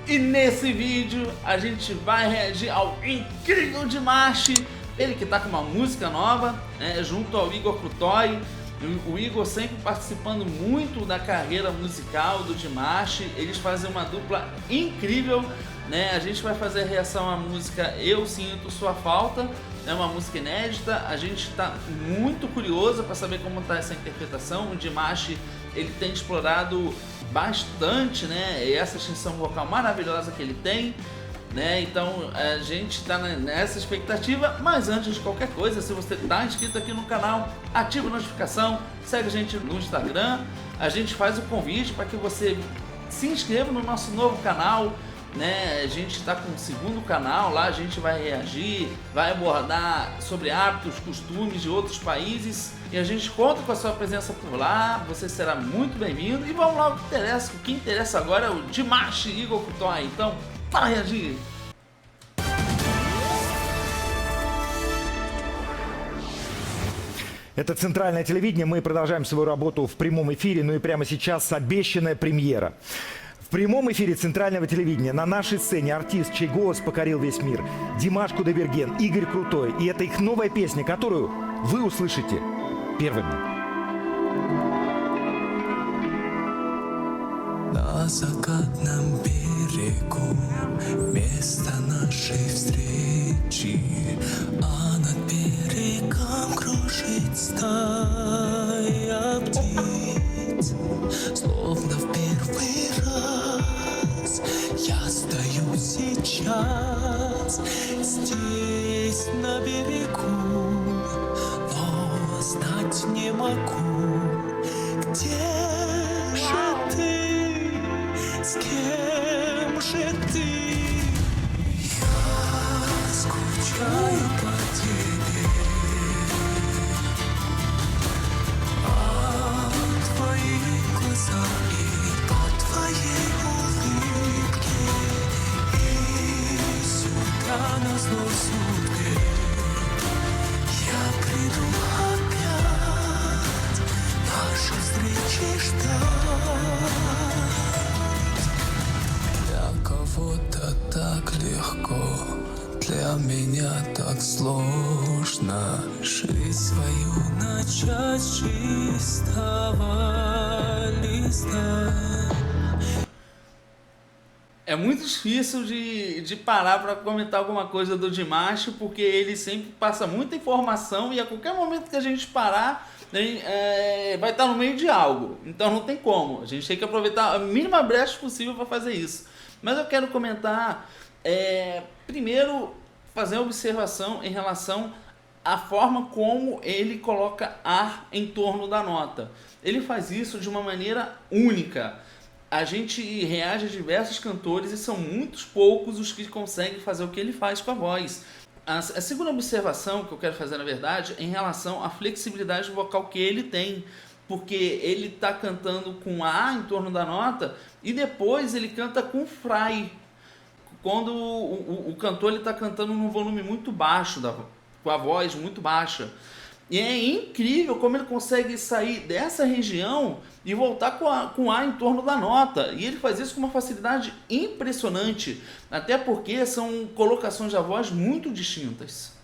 E nesse vídeo a gente vai reagir ao incrível Dimash, ele que tá com uma música nova, né, junto ao Igor Crutói. O Igor sempre participando muito da carreira musical do Dimash, eles fazem uma dupla incrível, né? A gente vai fazer a reação à música Eu Sinto Sua Falta, é uma música inédita. A gente está muito curioso para saber como está essa interpretação. O Dimash, ele tem explorado bastante, né, essa extensão vocal maravilhosa que ele tem, né? Então a gente está nessa expectativa. Mas antes de qualquer coisa, se você está inscrito aqui no canal, ativa a notificação, segue a gente no Instagram. A gente faz o convite para que você se inscreva no nosso novo canal, né? A gente está com um segundo canal, lá a gente vai reagir, vai abordar sobre hábitos, costumes de outros países, e a gente conta com a sua presença por lá. Você será muito bem-vindo. E vamos lá, o que interessa agora é o Dimash e Igor Crutói. Então, para reagir! Это центральное телевидение, мы продолжаем свою работу в прямом эфире, ну и прямо сейчас обещанная премьера. В прямом эфире центрального телевидения на нашей сцене артист, чей голос покорил весь мир, Димаш Кудайберген, Игорь Крутой. И это их новая песня, которую вы услышите первыми. На закатном берегу место нашей встречи, а над берегом кружит стая птиц. Словно в первый раз я стою сейчас здесь на берегу, но знать не могу, где же ты, с кем же ты. Я скучаю по тебе, а твои глаза и по твоей улыбке, и сюда назло судьбе я приду опять нашей встречи ждать. Для кого-то так легко, для меня так сложно жизнь свою начать с чистого листа. É muito difícil de parar para comentar alguma coisa do Dimash, porque ele sempre passa muita informação e a qualquer momento que a gente parar, vai estar no meio de algo. Então não tem como, a gente tem que aproveitar a mínima brecha possível para fazer isso. Mas eu quero comentar, primeiro, fazer uma observação em relação à forma como ele coloca ar em torno da nota. Ele faz isso de uma maneira única. A gente reage a diversos cantores e são muitos poucos os que conseguem fazer o que ele faz com a voz. A segunda observação que eu quero fazer, na verdade, é em relação à flexibilidade vocal que ele tem, porque ele está cantando com A em torno da nota e depois ele canta com fry, quando o cantor está cantando num volume muito baixo, com a voz muito baixa. E é incrível como ele consegue sair dessa região e voltar com A em torno da nota. E ele faz isso com uma facilidade impressionante, até porque são colocações da voz muito distintas.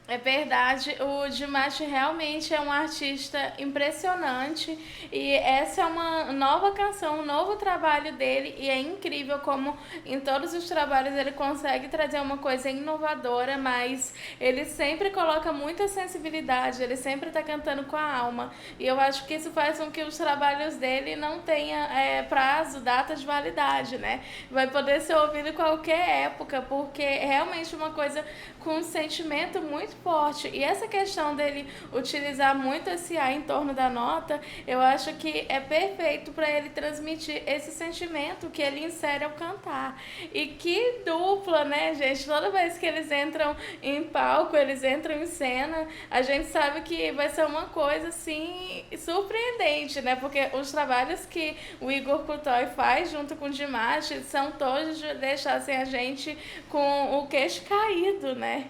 É verdade, o Dimash realmente é um artista impressionante e essa é uma nova canção, um novo trabalho dele, e é incrível como em todos os trabalhos ele consegue trazer uma coisa inovadora, mas ele sempre coloca muita sensibilidade, ele sempre está cantando com a alma, e eu acho que isso faz com que os trabalhos dele não tenha prazo, data de validade, né? Vai poder ser ouvido em qualquer época, porque é realmente uma coisa com um sentimento muito forte. E essa questão dele utilizar muito esse A em torno da nota, eu acho que é perfeito para ele transmitir esse sentimento que ele insere ao cantar. E que dupla, né, gente? Toda vez que eles entram em palco, eles entram em cena, a gente sabe que vai ser uma coisa, assim, surpreendente, né? Porque os trabalhos que o Igor Crutói faz junto com o Dimash são todos de deixassem a gente com o queixo caído, né?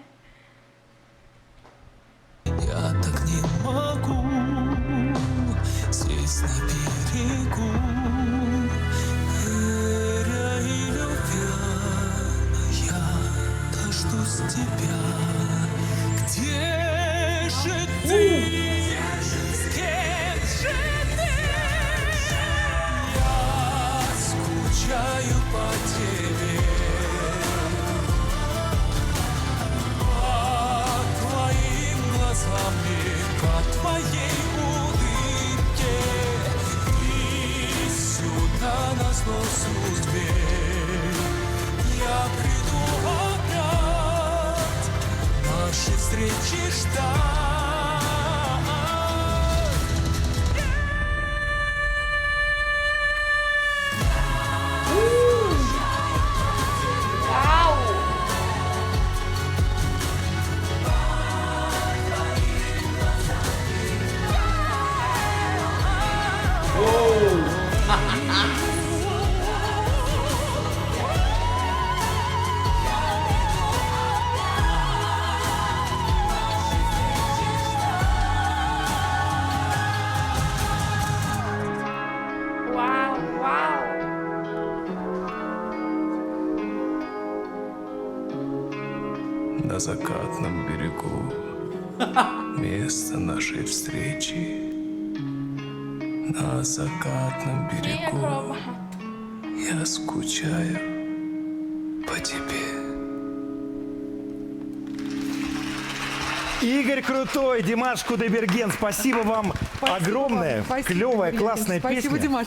Я так не могу здесь на берегу, ныряй, любя, по судьбе. Я приду опять наши встречи ждать. Uau! Uau, uau! На закатном берегу место нашей встречи. На закатном Que берегу acrobata! я скучаю по тебе. Игорь Крутой, Димаш Кудайберген, спасибо вам огромное. Спасибо, Клевая, Кудайберген. классная Спасибо, песня. Димаш.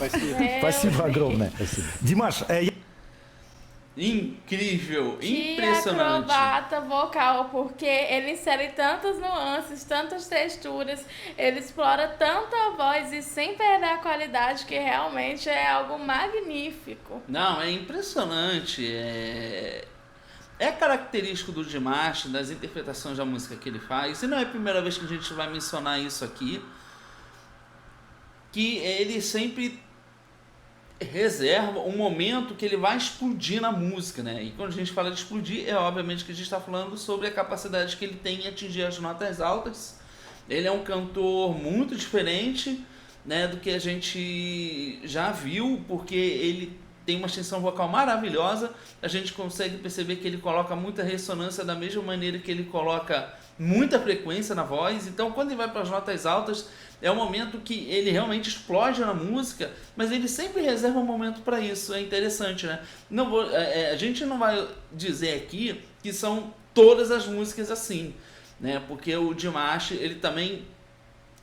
Спасибо огромное. Димаш, Incrível, Que impressionante. acrobata vocal, porque ele insere tantas nuances, tantas texturas, ele explora tanto a voz e sem perder a qualidade, que realmente é algo magnífico. Não, é impressionante. É característico do Dimash, das interpretações da música que ele faz. E não é a primeira vez que a gente vai mencionar isso aqui. Que ele sempre reserva um momento que ele vai explodir na música, né? E quando a gente fala de explodir, é obviamente que a gente está falando sobre a capacidade que ele tem em atingir as notas altas. Ele é um cantor muito diferente, né, do que a gente já viu, porque ele tem uma extensão vocal maravilhosa. A gente consegue perceber que ele coloca muita ressonância da mesma maneira que ele coloca muita frequência na voz. Então, quando ele vai para as notas altas, é um momento que ele realmente explode na música, mas ele sempre reserva um momento para isso. É interessante, né? A gente não vai dizer aqui que são todas as músicas assim, né? Porque o Dimash, ele também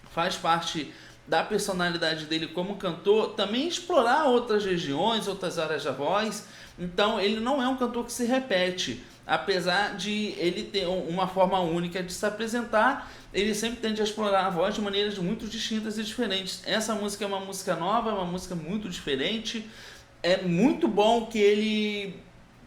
faz parte da personalidade dele como cantor, também explorar outras regiões, outras áreas da voz. Então ele não é um cantor que se repete, apesar de ele ter uma forma única de se apresentar, ele sempre tende a explorar a voz de maneiras muito distintas e diferentes. Essa música é uma música nova, é uma música muito diferente. É muito bom que ele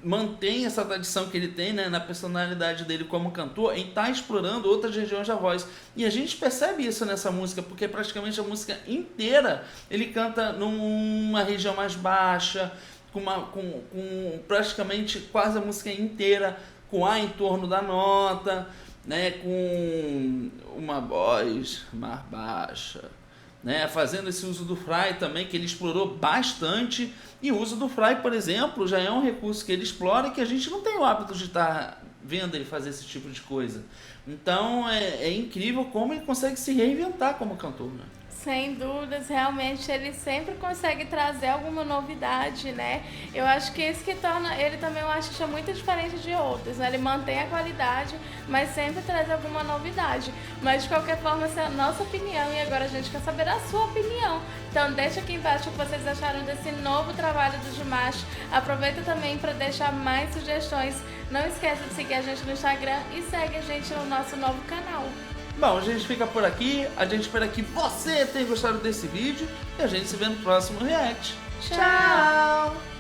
mantém essa tradição que ele tem, né, na personalidade dele como cantor, em estar explorando outras regiões da voz. E a gente percebe isso nessa música, porque praticamente a música inteira ele canta numa região mais baixa, com praticamente quase a música inteira com ar em torno da nota, né, com uma voz mais baixa, né, fazendo esse uso do fry também, que ele explorou bastante. E o uso do fry, por exemplo, já é um recurso que ele explora e que a gente não tem o hábito de estar vendo ele fazer esse tipo de coisa. Então é incrível como ele consegue se reinventar como cantor, né? Sem dúvidas, realmente ele sempre consegue trazer alguma novidade, né? Eu acho que isso que torna ele também um artista muito diferente de outros, né? Ele mantém a qualidade, mas sempre traz alguma novidade. Mas de qualquer forma, essa é a nossa opinião e agora a gente quer saber a sua opinião. Então deixa aqui embaixo o que vocês acharam desse novo trabalho do Dimash. Aproveita também para deixar mais sugestões. Não esqueça de seguir a gente no Instagram e segue a gente no nosso novo canal. Bom, a gente fica por aqui, a gente espera que você tenha gostado desse vídeo e a gente se vê no próximo React. Tchau!